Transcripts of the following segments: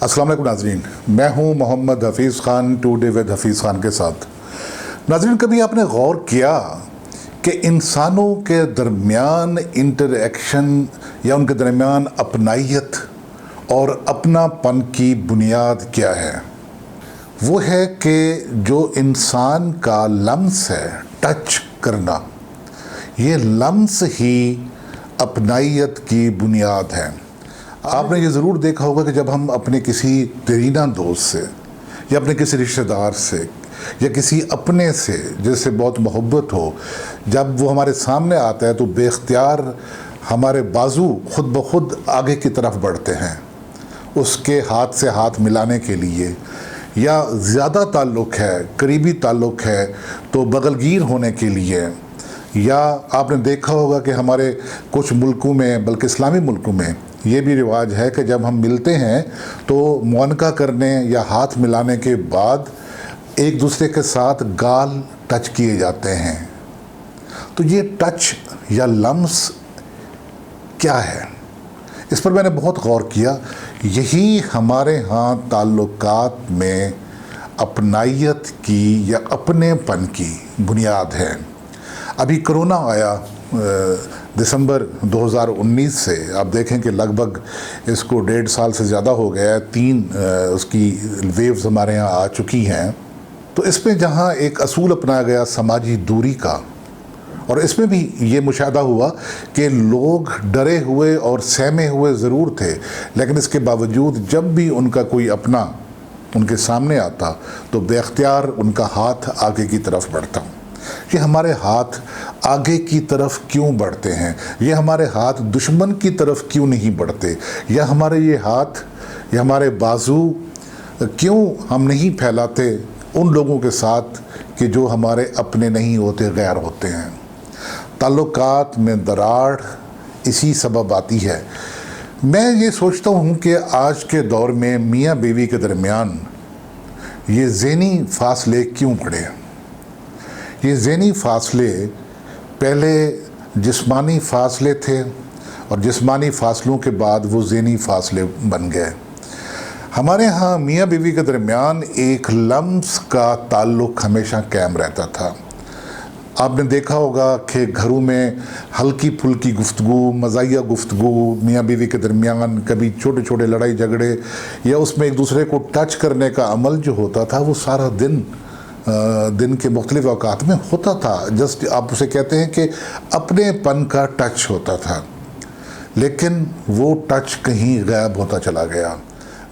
अस्सलाम वालेकुम नाज़रीन, मैं हूं मोहम्मद हफ़ीज़ ख़ान टुडे विद हफ़ीज़ ख़ान के साथ। नाज़रीन, कभी आपने गौर किया कि इंसानों के दरमियान इंटरेक्शन या उनके दरमियान अपनाइयत और अपनापन की बुनियाद क्या है? वो है कि जो इंसान का लम्स है, टच करना, ये लम्स ही अपनाइयत की बुनियाद है। आपने ये ज़रूर देखा होगा कि जब हम अपने किसी दरीना दोस्त से या अपने किसी रिश्तेदार से या किसी अपने से जिससे बहुत मोहब्बत हो, जब वो हमारे सामने आता है तो बेख्तियार हमारे बाजू खुद ब खुद आगे की तरफ बढ़ते हैं उसके हाथ से हाथ मिलाने के लिए, या ज़्यादा ताल्लुक़ है, करीबी ताल्लुक़ है तो बगलगीर होने के लिए। या आपने देखा होगा कि हमारे कुछ मुल्कों में, बल्कि इस्लामी मुल्कों में ये भी रिवाज है कि जब हम मिलते हैं तो मुआनका करने या हाथ मिलाने के बाद एक दूसरे के साथ गाल टच किए जाते हैं। तो ये टच या लम्स क्या है, इस पर मैंने बहुत गौर किया। यही हमारे यहाँ ताल्लुकात में अपनाइयत की या अपनेपन की बुनियाद है। अभी कोरोना आया दिसंबर 2019 से, आप देखें कि लगभग इसको 1.5 साल से ज़्यादा हो गया है। 3 उसकी वेव्स हमारे यहाँ आ चुकी हैं। तो इसमें जहाँ एक असूल अपनाया गया समाजी दूरी का, और इसमें भी ये मुशाहदा हुआ कि लोग डरे हुए और सहमे हुए ज़रूर थे, लेकिन इसके बावजूद जब भी उनका कोई अपना उनके सामने आता तो बेख्तियार उनका हाथ आगे की तरफ बढ़ता। ये हमारे हाथ आगे की तरफ क्यों बढ़ते हैं? ये हमारे हाथ दुश्मन की तरफ क्यों नहीं बढ़ते? या हमारे ये हाथ या हमारे बाजू क्यों हम नहीं फैलाते उन लोगों के साथ कि जो हमारे अपने नहीं होते, गैर होते हैं? ताल्लुकात में दरार इसी सबब आती है। मैं ये सोचता हूँ कि आज के दौर में मियाँ बीवी के दरमियान ये ज़हनी फासले क्यों बढ़े? ये ज़हनी फासले पहले जिस्मानी फासले थे और जिस्मानी फासलों के बाद वो ज़हनी फासले बन गए। हमारे यहाँ मियाँ बीवी के दरमियान एक लम्स का ताल्लुक़ हमेशा कायम रहता था। आपने देखा होगा कि घरों में हल्की फुल्की गुफ्तगू, मज़ाहिया गुफ्तगू मियाँ बीवी के दरमियान, कभी छोटे छोटे लड़ाई झगड़े या उसमें एक दूसरे को टच करने का अमल जो होता था वो सारा दिन के मुख्तलिफ़ औकात में होता था। जस्ट आप उसे कहते हैं कि अपनेपन का टच होता था, लेकिन वो टच कहीं गायब होता चला गया।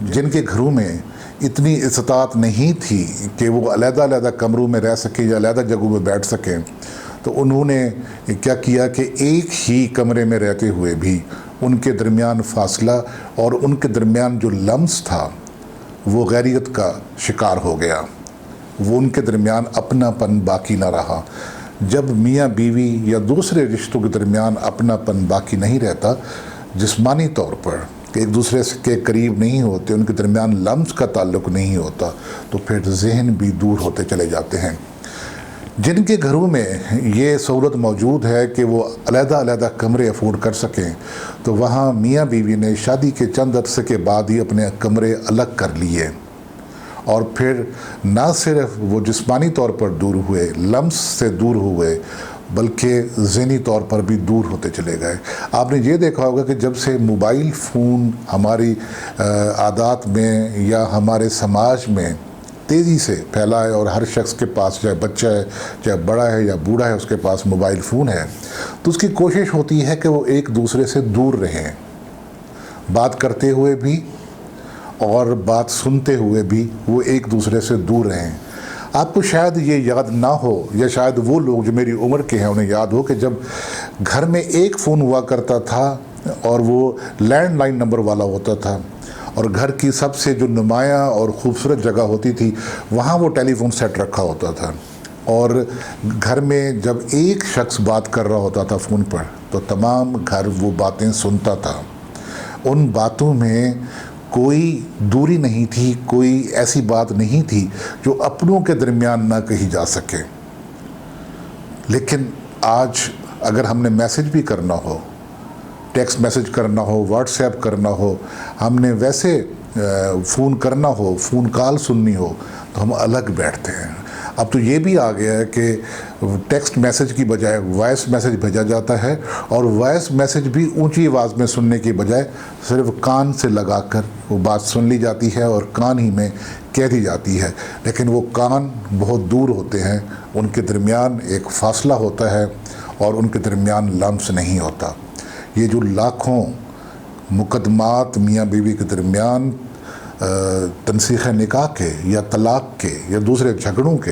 जिनके घरों में इतनी इस्तात नहीं थी कि वो अलग-अलग कमरों में रह सकें या अलग जगहों में बैठ सकें, तो उन्होंने क्या किया कि एक ही कमरे में रहते हुए भी उनके दरमियान फासला और उनके दरमियान जो लम्स था वो गैरियत का शिकार हो गया। वो उनके दरमियान अपनापन बाकी ना रहा। जब मियाँ बीवी या दूसरे रिश्तों के दरमियान अपनापन बाकी नहीं रहता, जिस्मानी तौर पर एक दूसरे के करीब नहीं होते, उनके दरमियान लम्स का ताल्लुक़ नहीं होता, तो फिर जहन भी दूर होते चले जाते हैं। जिनके घरों में ये सहूलत मौजूद है कि वो अलग-अलग कमरे अफोर्ड कर सकें, तो वहाँ मियाँ बीवी ने शादी के चंद अरसे के बाद ही अपने कमरे अलग कर लिए और फिर ना सिर्फ वो जिस्मानी तौर पर दूर हुए, लम्स से दूर हुए, बल्कि ज़हनी तौर पर भी दूर होते चले गए। आपने ये देखा होगा कि जब से मोबाइल फ़ोन हमारी आदात में या हमारे समाज में तेज़ी से फैला है और हर शख्स के पास, चाहे बच्चा है, चाहे बड़ा है या बूढ़ा है, उसके पास मोबाइल फ़ोन है, तो उसकी कोशिश होती है कि वो एक दूसरे से दूर रहें, बात करते हुए भी और बात सुनते हुए भी वो एक दूसरे से दूर रहें। आपको शायद ये याद ना हो, या शायद वो लोग जो मेरी उम्र के हैं उन्हें याद हो कि जब घर में एक फ़ोन हुआ करता था और वो लैंडलाइन नंबर वाला होता था, और घर की सबसे जो नुमायाँ और ख़ूबसूरत जगह होती थी वहाँ वो टेलीफोन सेट रखा होता था, और घर में जब एक शख्स बात कर रहा होता था फ़ोन पर तो तमाम घर वो बातें सुनता था। उन बातों में कोई दूरी नहीं थी, कोई ऐसी बात नहीं थी जो अपनों के दरमियान ना कही जा सके। लेकिन आज अगर हमने मैसेज भी करना हो, टेक्स्ट मैसेज करना हो, व्हाट्सएप करना हो, हमने वैसे فون کرنا ہو، فون کال سننی ہو تو ہم الگ بیٹھتے ہیں۔ اب تو یہ بھی آ گیا ہے کہ ٹیکسٹ میسج کی بجائے وائس میسج بھیجا جاتا ہے، اور وائس میسج بھی اونچی آواز میں سننے کی بجائے صرف کان سے لگا کر وہ بات سن لی جاتی ہے اور کان ہی میں کہہ دی جاتی ہے، لیکن وہ کان بہت دور ہوتے ہیں، ان کے درمیان ایک فاصلہ ہوتا ہے اور ان کے درمیان لمس نہیں ہوتا۔ یہ جو لاکھوں مقدمات میاں بیوی کے درمیان تنسیخ نکاح کے یا طلاق کے یا دوسرے جھگڑوں کے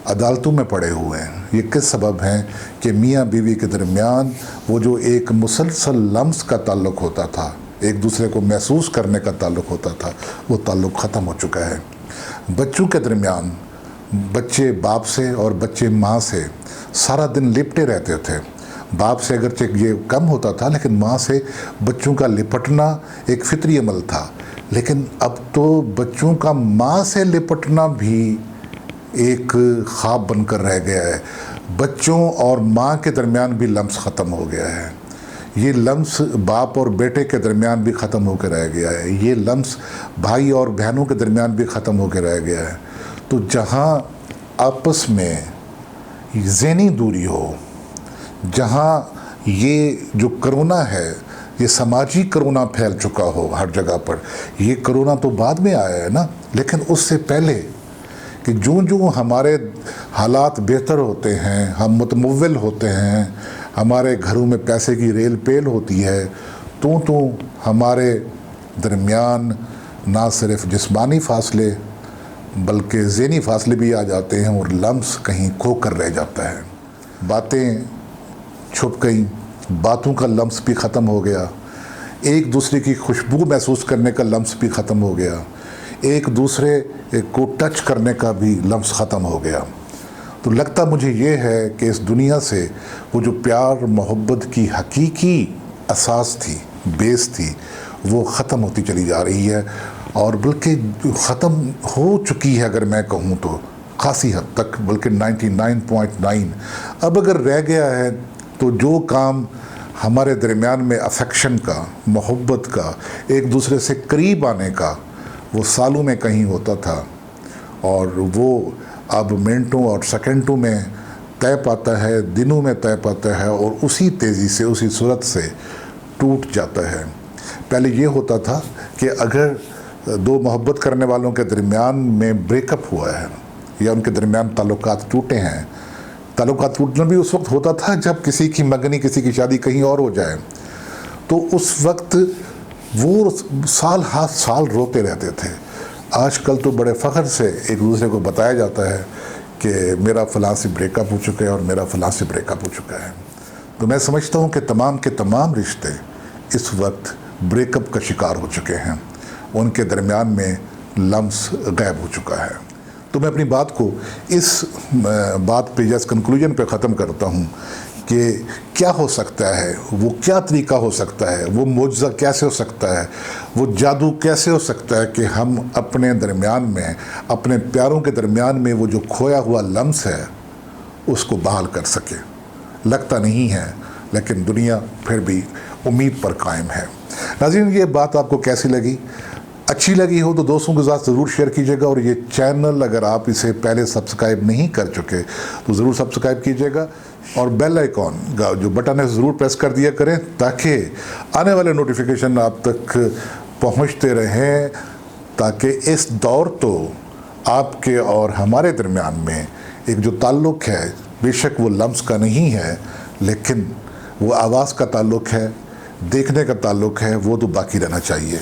عدالتوں میں پڑے ہوئے ہیں، یہ کس سبب ہیں کہ میاں بیوی کے درمیان وہ جو ایک مسلسل لمس کا تعلق ہوتا تھا، ایک دوسرے کو محسوس کرنے کا تعلق ہوتا تھا، وہ تعلق ختم ہو چکا ہے۔ بچوں کے درمیان بچے باپ سے اور بچے ماں سے سارا دن لپٹے رہتے تھے۔ باپ سے اگرچہ یہ کم ہوتا تھا، لیکن ماں سے بچوں کا لپٹنا ایک فطری عمل تھا، لیکن اب تو بچوں کا ماں سے لپٹنا بھی ایک خواب بن کر رہ گیا ہے۔ بچوں اور ماں کے درمیان بھی لمس ختم ہو گیا ہے۔ یہ لمس باپ اور بیٹے کے درمیان بھی ختم ہو کے رہ گیا ہے۔ یہ لمس بھائی اور بہنوں کے درمیان بھی ختم ہو کے رہ گیا ہے۔ تو جہاں آپس میں ذہنی دوری ہو، جہاں یہ جو کرونا ہے یہ سماجی کرونا پھیل چکا ہو ہر جگہ پر، یہ کرونا تو بعد میں آیا ہے نا، لیکن اس سے پہلے کہ جو ہمارے حالات بہتر ہوتے ہیں، ہم متمول ہوتے ہیں، ہمارے گھروں میں پیسے کی ریل پیل ہوتی ہے، تو ہمارے درمیان نہ صرف جسمانی فاصلے بلکہ ذہنی فاصلے بھی آ جاتے ہیں، اور لمس کہیں کھو کر رہ جاتا ہے۔ باتیں چھپ گئیں، باتوں کا لمس بھی ختم ہو گیا، ایک دوسرے کی خوشبو محسوس کرنے کا لمس بھی ختم ہو گیا، ایک دوسرے کو ٹچ کرنے کا بھی لمس ختم ہو گیا۔ تو لگتا مجھے یہ ہے کہ اس دنیا سے وہ جو پیار محبت کی حقیقی اساس تھی، بیس تھی، وہ ختم ہوتی چلی جا رہی ہے، اور بلکہ ختم ہو چکی ہے اگر میں کہوں تو خاصی حد تک، بلکہ 99.9۔ اب اگر رہ گیا ہے تو جو کام ہمارے درمیان میں افیکشن کا، محبت کا، ایک دوسرے سے قریب آنے کا، وہ سالوں میں کہیں ہوتا تھا، اور وہ اب منٹوں اور سیکنڈوں میں طے پاتا ہے، دنوں میں طے پاتا ہے، اور اسی تیزی سے، اسی صورت سے ٹوٹ جاتا ہے۔ پہلے یہ ہوتا تھا کہ اگر دو محبت کرنے والوں کے درمیان میں بریک اپ ہوا ہے یا ان کے درمیان تعلقات ٹوٹے ہیں، تعلقات ٹوٹنا بھی اس وقت ہوتا تھا جب کسی کی منگنی، کسی کی شادی کہیں اور ہو جائے، تو اس وقت وہ سال ہاتھ سال روتے رہتے تھے۔ آج کل تو بڑے فخر سے ایک دوسرے کو بتایا جاتا ہے کہ میرا فلاں سے بریک اپ ہو چکا ہے اور میرا فلاں سے بریک اپ ہو چکا ہے۔ تو میں سمجھتا ہوں کہ تمام کے تمام رشتے اس وقت بریک اپ کا شکار ہو چکے ہیں، ان کے درمیان میں لمس غائب ہو چکا ہے۔ تو میں اپنی بات کو اس بات پہ یا اس کنکلوژن پہ ختم کرتا ہوں کہ کیا ہو سکتا ہے، وہ کیا طریقہ ہو سکتا ہے، وہ معجزہ کیسے ہو سکتا ہے، وہ جادو کیسے ہو سکتا ہے کہ ہم اپنے درمیان میں، اپنے پیاروں کے درمیان میں وہ جو کھویا ہوا لمس ہے اس کو بحال کر سکے۔ لگتا نہیں ہے، لیکن دنیا پھر بھی امید پر قائم ہے۔ ناظرین، یہ بات آپ کو کیسی لگی؟ اچھی لگی ہو تو دوستوں کے ساتھ ضرور شیئر کیجیے گا، اور یہ چینل اگر آپ اسے پہلے سبسکرائب نہیں کر چکے تو ضرور سبسکرائب کیجیے گا، اور بیل آئیکن کا جو بٹن ہے ضرور پریس کر دیا کریں تاکہ آنے والے نوٹیفیکیشن آپ تک پہنچتے رہیں، تاکہ اس دور تو آپ کے اور ہمارے درمیان میں ایک جو تعلق ہے، بے شک وہ لمس کا نہیں ہے، لیکن وہ آواز کا تعلق ہے، دیکھنے کا تعلق ہے، وہ تو باقی رہنا چاہیے۔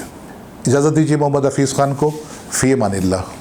اجازت دیجیے محمد حفیظ خان کو، فی امان اللہ۔